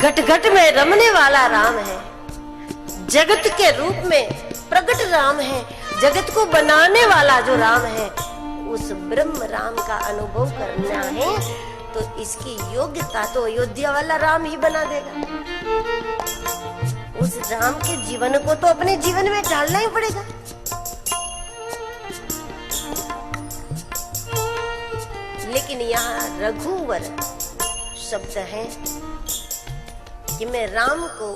घट घट में रमने वाला राम है, जगत के रूप में प्रकट राम है, जगत को बनाने वाला जो राम है, उस ब्रह्म राम का अनुभव करना है तो इसकी योग्यता तो अयोध्या वाला राम ही बना देगा। उस राम के जीवन को तो अपने जीवन में ढालना ही पड़ेगा। लेकिन यहाँ रघुवर शब्द है कि मैं राम को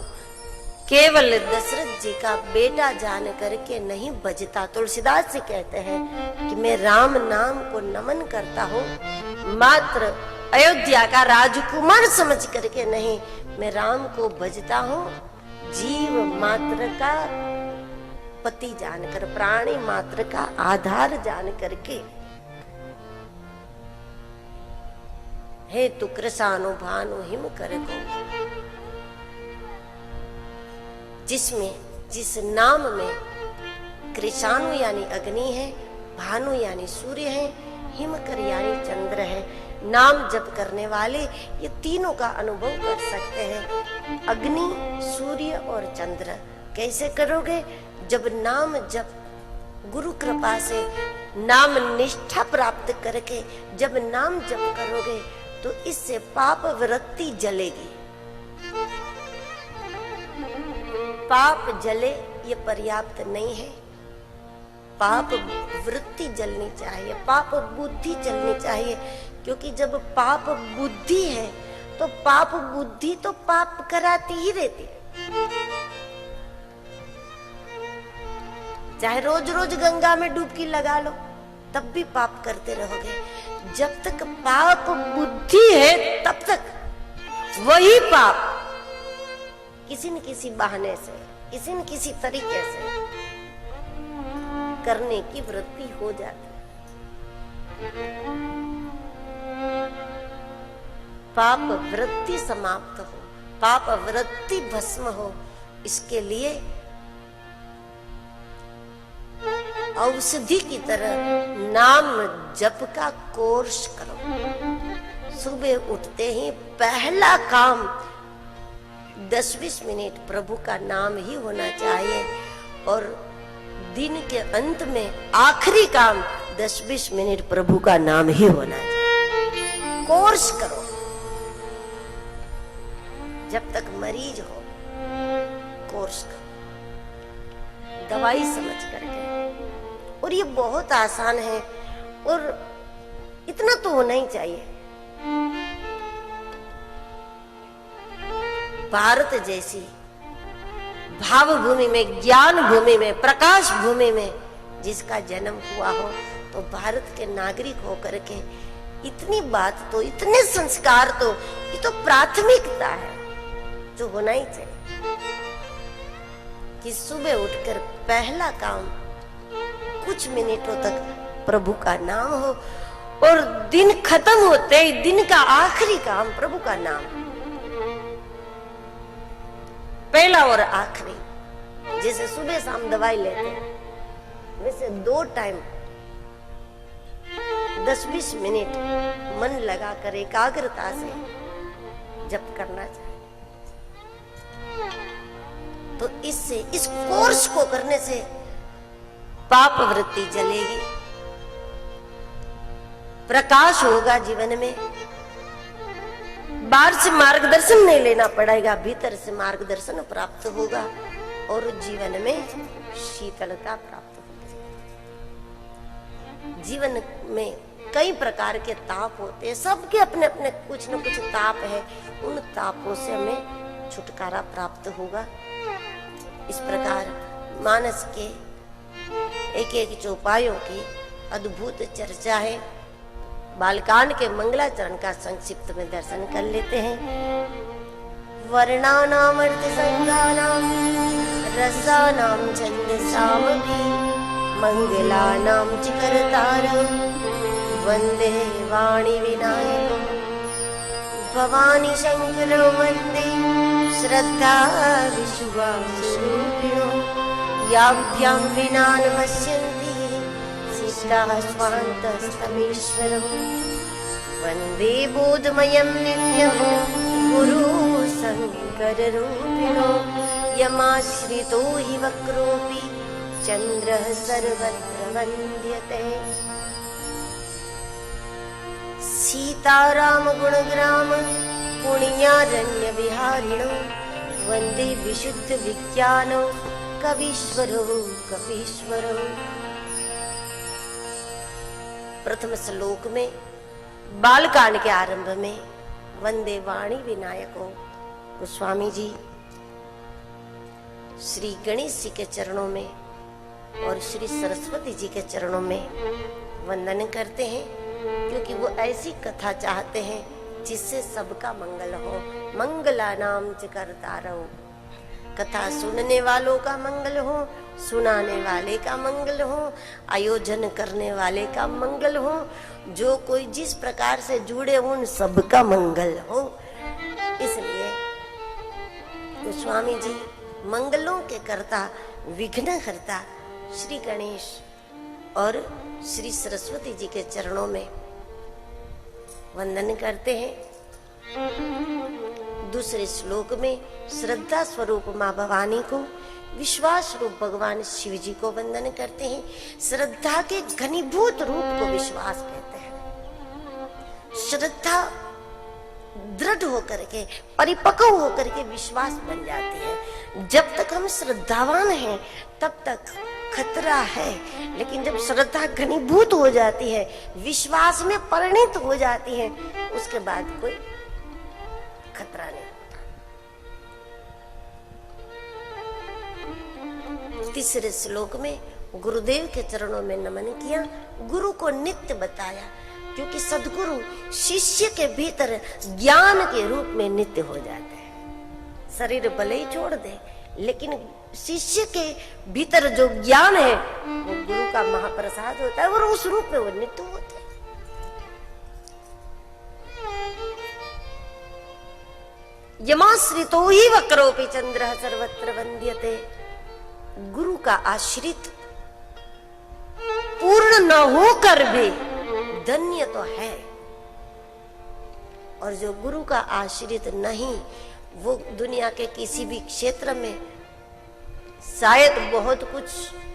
केवल दशरथ जी का बेटा जान करके नहीं भजता। तुलसीदास जी कहते हैं कि मैं राम नाम को नमन करता हूँ, मात्र अयोध्या का राजकुमार समझ करके नहीं, मैं राम को भजता हूँ जीव मात्र का पति जानकर, प्राणी मात्र का आधार जान करके। हे तु कृषानु भानु हिम कर को, जिसमें जिस नाम में कृषानु यानी अग्नि है, भानु यानी सूर्य है, हिमकर यानी चंद्र है, नाम जप करने वाले ये तीनों का अनुभव कर सकते हैं। अग्नि, सूर्य और चंद्र कैसे करोगे? जब नाम जप गुरु कृपा से नाम निष्ठा प्राप्त करके जब नाम जप करोगे तो इससे पाप वृत्ति जलेगी। पाप जले ये पर्याप्त नहीं है, पाप वृत्ति जलनी चाहिए, पाप बुद्धि जलनी चाहिए। क्योंकि जब पाप बुद्धि है तो पाप बुद्धि तो पाप कराती ही रहती है। चाहे रोज रोज गंगा में डुबकी लगा लो तब भी पाप करते रहोगे। जब तक पाप बुद्धि है तब तक वही पाप किसी न किसी बहाने से, किसी न किसी तरीके से करने की वृत्ति हो जाती। पाप वृत्ति समाप्त हो, पाप वृत्ति भस्म हो, इसके लिए औषधि की तरह नाम जप का कोर्स करो। सुबह उठते ही पहला काम 10-20 मिनट प्रभु का नाम ही होना चाहिए और दिन के अंत में आखिरी काम 10-20 मिनट प्रभु का नाम ही होना चाहिए। कोर्स करो जब तक मरीज हो, कोर्स करो दवाई समझ करके। और ये बहुत आसान है और इतना तो होना ही चाहिए। भारत जैसी भाव भूमि में, ज्ञान भूमि में, प्रकाश भूमि में जिसका जन्म हुआ हो, तो भारत के नागरिक होकर के इतनी बात तो, इतने संस्कार तो, ये तो प्राथमिकता है जो होना ही चाहिए कि सुबह उठकर पहला काम कुछ मिनटों तक प्रभु का नाम हो और दिन खत्म होते ही दिन का आखिरी काम प्रभु का नाम। पहला और आखिरी, जैसे सुबह शाम दवाई लेते हैं वैसे 2 टाइम 10-20 मिनट मन लगाकर एकाग्रता से जप करना चाहिए। तो इससे, इस कोर्स को करने से पाप वृत्ति जलेगी, प्रकाश होगा जीवन में। बाहर से मार्गदर्शन नहीं लेना पड़ेगा, भीतर से मार्गदर्शन प्राप्त होगा और जीवन में शीतलता प्राप्त होगी। जीवन में कई प्रकार के ताप होते हैं, सबके अपने अपने कुछ न कुछ ताप है, उन तापों से हमें छुटकारा प्राप्त होगा। इस प्रकार मानस के एक एक चौपायों की अद्भुत चर्चा है। बालकांड के मंगलाचरण का संक्षिप्त में दर्शन कर लेते हैं। वर्णानाम अर्थ संज्ञानाम रसानाम छंदसामपि मंगलानाम च कर्तारं वंदे वाणी विनायकं भवानी शंकरं वंदे श्रद्धा विश्वासरूपिणो याभ्यां विना न पश्यन्ति सिद्धाः स्वान्तस्तमीश्वरम् वन्दे बोधमयं नित्यं गुरु शंकर रूपिणो यमाश्रितो हि वक्रोऽपि चन्द्रः सर्वत्र वन्द्यते। सीताराम गुणग्राम पुण्यारण्य विहारिणो वंदे विशुद्ध विज्ञानो कवीश्वरो कवीश्वरो। प्रथम श्लोक में बालकांड के आरंभ में वंदे वाणी विनायको गोस्वामी जी श्री गणेश जी के चरणों में और श्री सरस्वती जी के चरणों में वंदन करते हैं, क्योंकि वो ऐसी कथा चाहते हैं जिससे सबका मंगल हो। मंगलानाम च कर्तारौ, कथा सुनने वालों का मंगल हो, सुनाने वाले का मंगल हो, आयोजन करने वाले का मंगल हो, जो कोई जिस प्रकार से जुड़े उन सबका मंगल हो। इसलिए गोस्वामी जी मंगलों के कर्ता विघ्नहर्ता श्री गणेश और श्री सरस्वती जी के चरणों में वंदन करते हैं। दूसरे श्लोक में श्रद्धा स्वरूप माँ भवानी को, विश्वास रूप भगवान शिव जी को वंदन करते हैं। श्रद्धा के घनीभूत रूप को विश्वास कहते हैं। श्रद्धा दृढ़ होकर के, परिपक्व होकर के विश्वास बन जाती है। जब तक हम श्रद्धावान हैं तब तक खतरा है, लेकिन जब श्रद्धा घनीभूत हो जाती है, विश्वास में परिणित हो जाती है, उसके बाद कोई खतरा नहीं होता। तीसरे श्लोक में गुरुदेव के चरणों में नमन किया, गुरु को नित्य बताया, क्योंकि सद्गुरु शिष्य के भीतर ज्ञान के रूप में नित्य हो जाते हैं। शरीर भले ही छोड़ दे, लेकिन शिष्य के भीतर जो ज्ञान है वो गुरु का महाप्रसाद होता है और उस रूप में वो नित्य होते हैं। यमाश्रितो हि वक्रोऽपि चन्द्रः सर्वत्र वन्द्यते। गुरु का आश्रित पूर्ण न होकर भी धन्य तो है, और जो गुरु का आश्रित नहीं, वो दुनिया के किसी भी क्षेत्र में शायद बहुत कुछ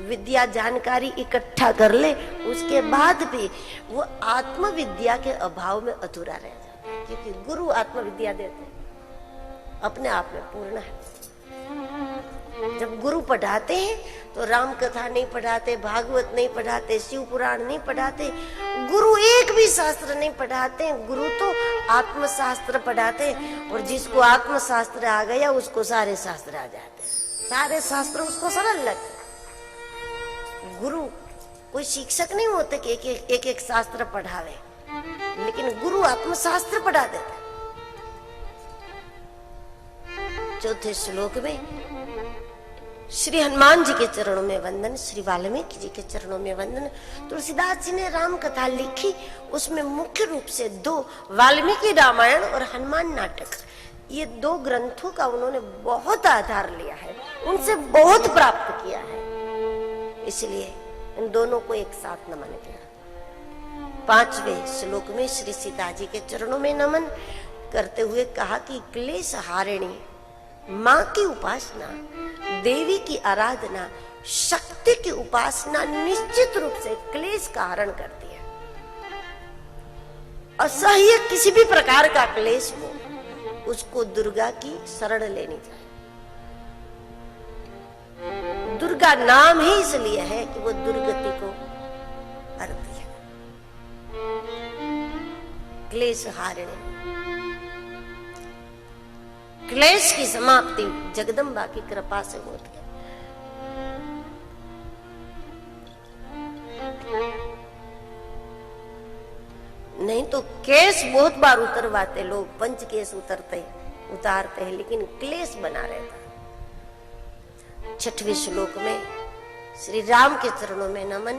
विद्या जानकारी इकट्ठा कर ले, उसके बाद भी वो आत्मविद्या के अभाव में अधूरा रह जाता है, क्योंकि गुरु आत्मविद्या देते हैं, अपने आप में पूर्ण है। जब गुरु पढ़ाते हैं तो राम कथा नहीं पढ़ाते, भागवत नहीं पढ़ाते, शिव पुराण नहीं पढ़ाते, गुरु एक भी शास्त्र नहीं पढ़ाते। गुरु तो आत्मशास्त्र पढ़ाते, और जिसको आत्मशास्त्र आ गया उसको सारे शास्त्र आ जाते हैं, सारे शास्त्र उसको सरल लगते। गुरु कोई शिक्षक नहीं होते कि एक एक शास्त्र पढ़ावे, लेकिन गुरु आत्मशास्त्र पढ़ा देता। चौथे श्लोक में श्री हनुमान जी के चरणों में वंदन, श्री वाल्मीकि जी के चरणों में वंदन। तुलसीदास जी ने राम कथा लिखी, उसमें मुख्य रूप से दो, वाल्मीकि रामायण और हनुमान नाटक, ये दो ग्रंथों का उन्होंने बहुत आधार लिया है, उनसे बहुत प्राप्त किया है, इसलिए इन दोनों को एक साथ नमन किया। पांचवें श्लोक में श्री सीता जी के चरणों में नमन करते हुए कहा कि क्लेश हारिणी, माँ की उपासना, देवी की आराधना, शक्ति की उपासना निश्चित रूप से क्लेश का हरण करती है। असह्य किसी भी प्रकार का क्लेश हो, उसको दुर्गा की शरण लेनी चाहिए। दुर्गा नाम ही इसलिए है कि वो दुर्गति को हरती है। क्लेश हारिणी, क्लेश की समाप्ति जगदम्बा की कृपा से होती है। नहीं तो केस बहुत बार उतरवाते लोग, पंच केस उतारते हैं, लेकिन क्लेश बना रहता है। छठवें श्लोक में श्री राम के चरणों में नमन।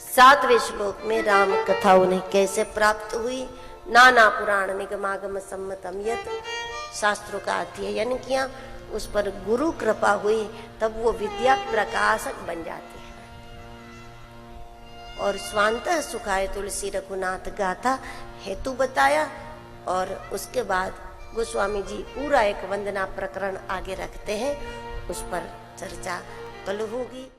सातवें श्लोक में राम कथा उन्हें कैसे प्राप्त हुई, नाना पुराण निगमागम सम्मतम यत्, शास्त्रों का अध्ययन किया, उस पर गुरु कृपा हुई, तब वो विद्या प्रकाशक बन जाती है। और स्वांतः सुखाय तुलसी रघुनाथ गाथा हेतु बताया, और उसके बाद गोस्वामी जी पूरा एक वंदना प्रकरण आगे रखते हैं, उस पर चर्चा कल होगी।